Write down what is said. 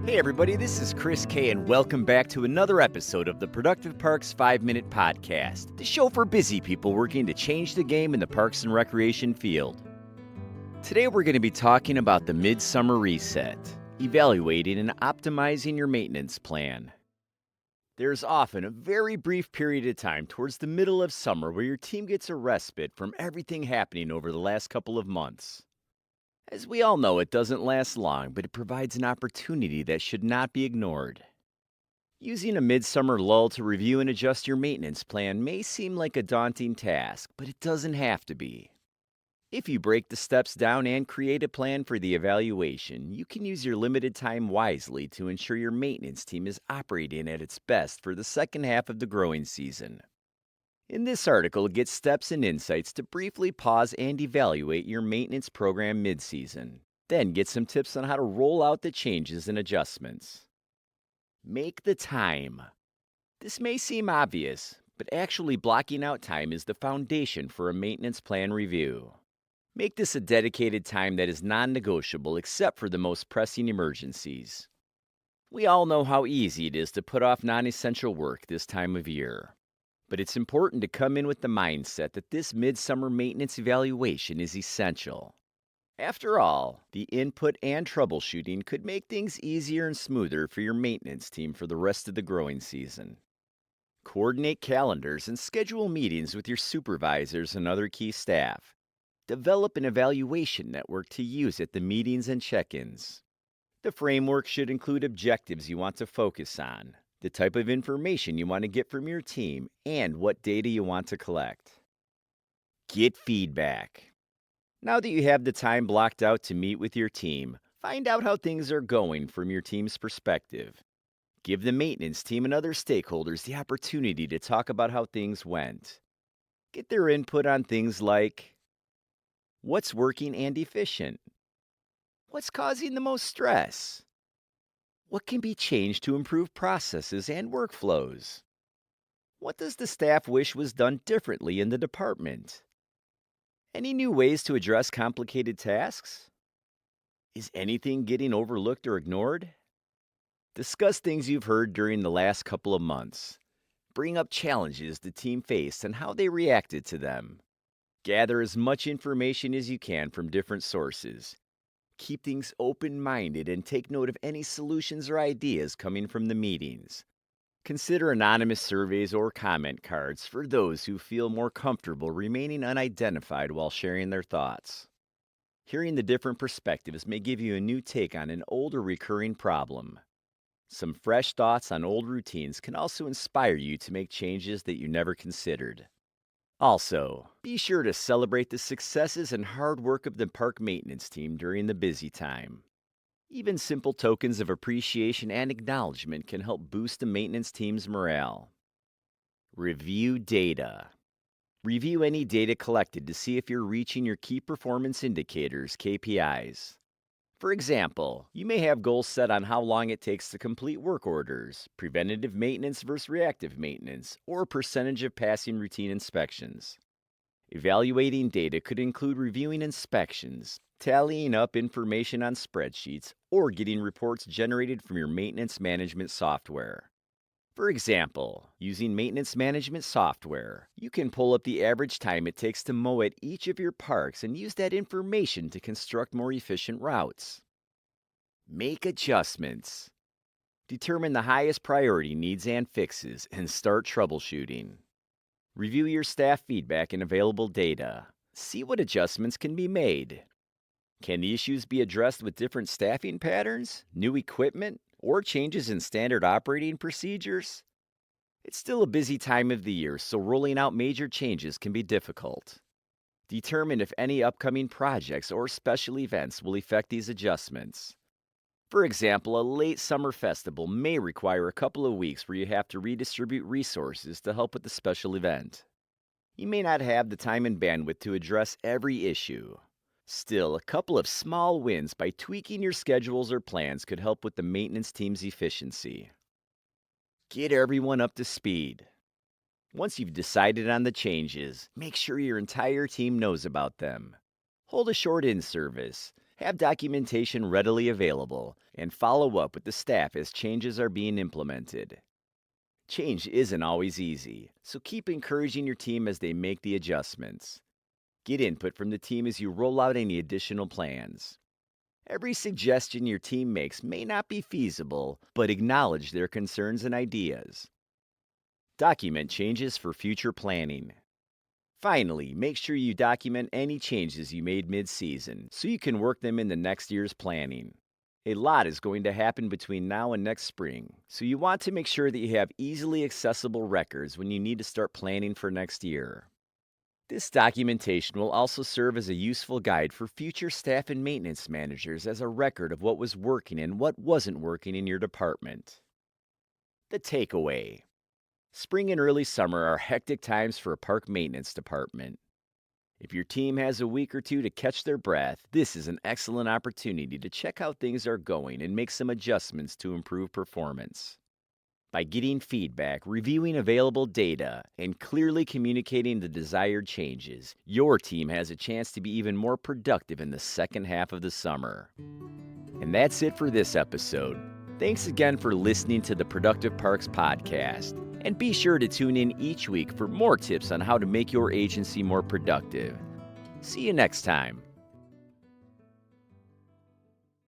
Hey everybody, this is Chris K and welcome back to another episode of the Productive Parks 5-Minute Podcast, the show for busy people working to change the game in the parks and recreation field. Today we're going to be talking about the Midsummer Reset, evaluating and optimizing your maintenance plan. There's often a very brief period of time towards the middle of summer where your team gets a respite from everything happening over the last couple of months. As we all know, it doesn't last long, but it provides an opportunity that should not be ignored. Using a midsummer lull to review and adjust your maintenance plan may seem like a daunting task, but it doesn't have to be. If you break the steps down and create a plan for the evaluation, you can use your limited time wisely to ensure your maintenance team is operating at its best for the second half of the growing season. In this article, get steps and insights to briefly pause and evaluate your maintenance program mid-season. Then get some tips on how to roll out the changes and adjustments. Make the time. This may seem obvious, but actually blocking out time is the foundation for a maintenance plan review. Make this a dedicated time that is non-negotiable except for the most pressing emergencies. We all know how easy it is to put off non-essential work this time of year. But it's important to come in with the mindset that this midsummer maintenance evaluation is essential. After all, the input and troubleshooting could make things easier and smoother for your maintenance team for the rest of the growing season. Coordinate calendars and schedule meetings with your supervisors and other key staff. Develop an evaluation network to use at the meetings and check-ins. The framework should include objectives you want to focus on, the type of information you want to get from your team, and what data you want to collect. Get feedback. Now that you have the time blocked out to meet with your team, find out how things are going from your team's perspective. Give the maintenance team and other stakeholders the opportunity to talk about how things went. Get their input on things like what's working and efficient? What's causing the most stress? What can be changed to improve processes and workflows? What does the staff wish was done differently in the department? Any new ways to address complicated tasks? Is anything getting overlooked or ignored? Discuss things you've heard during the last couple of months. Bring up challenges the team faced and how they reacted to them. Gather as much information as you can from different sources. Keep things open-minded and take note of any solutions or ideas coming from the meetings. Consider anonymous surveys or comment cards for those who feel more comfortable remaining unidentified while sharing their thoughts. Hearing the different perspectives may give you a new take on an old or recurring problem. Some fresh thoughts on old routines can also inspire you to make changes that you never considered. Also, be sure to celebrate the successes and hard work of the park maintenance team during the busy time. Even simple tokens of appreciation and acknowledgement can help boost the maintenance team's morale. Review data. Review any data collected to see if you're reaching your key performance indicators, KPIs. For example, you may have goals set on how long it takes to complete work orders, preventative maintenance versus reactive maintenance, or percentage of passing routine inspections. Evaluating data could include reviewing inspections, tallying up information on spreadsheets, or getting reports generated from your maintenance management software. For example, using maintenance management software, you can pull up the average time it takes to mow at each of your parks and use that information to construct more efficient routes. Make adjustments. Determine the highest priority needs and fixes and start troubleshooting. Review your staff feedback and available data. See what adjustments can be made. Can the issues be addressed with different staffing patterns, new equipment, or changes in standard operating procedures? It's still a busy time of the year, so rolling out major changes can be difficult. Determine if any upcoming projects or special events will affect these adjustments. For example, a late summer festival may require a couple of weeks where you have to redistribute resources to help with the special event. You may not have the time and bandwidth to address every issue. Still, a couple of small wins by tweaking your schedules or plans could help with the maintenance team's efficiency. Get everyone up to speed. Once you've decided on the changes, make sure your entire team knows about them. Hold a short in-service. Have documentation readily available and follow up with the staff as changes are being implemented. Change isn't always easy, so keep encouraging your team as they make the adjustments. Get input from the team as you roll out any additional plans. Every suggestion your team makes may not be feasible, but acknowledge their concerns and ideas. Document changes for future planning. Finally, make sure you document any changes you made mid-season so you can work them into next year's planning. A lot is going to happen between now and next spring, so you want to make sure that you have easily accessible records when you need to start planning for next year. This documentation will also serve as a useful guide for future staff and maintenance managers as a record of what was working and what wasn't working in your department. The takeaway: spring and early summer are hectic times for a park maintenance department. If your team has a week or two to catch their breath, this is an excellent opportunity to check how things are going and make some adjustments to improve performance. By getting feedback, reviewing available data, and clearly communicating the desired changes, your team has a chance to be even more productive in the second half of the summer. And that's it for this episode. Thanks again for listening to the Productive Parks Podcast. And be sure to tune in each week for more tips on how to make your agency more productive. See you next time.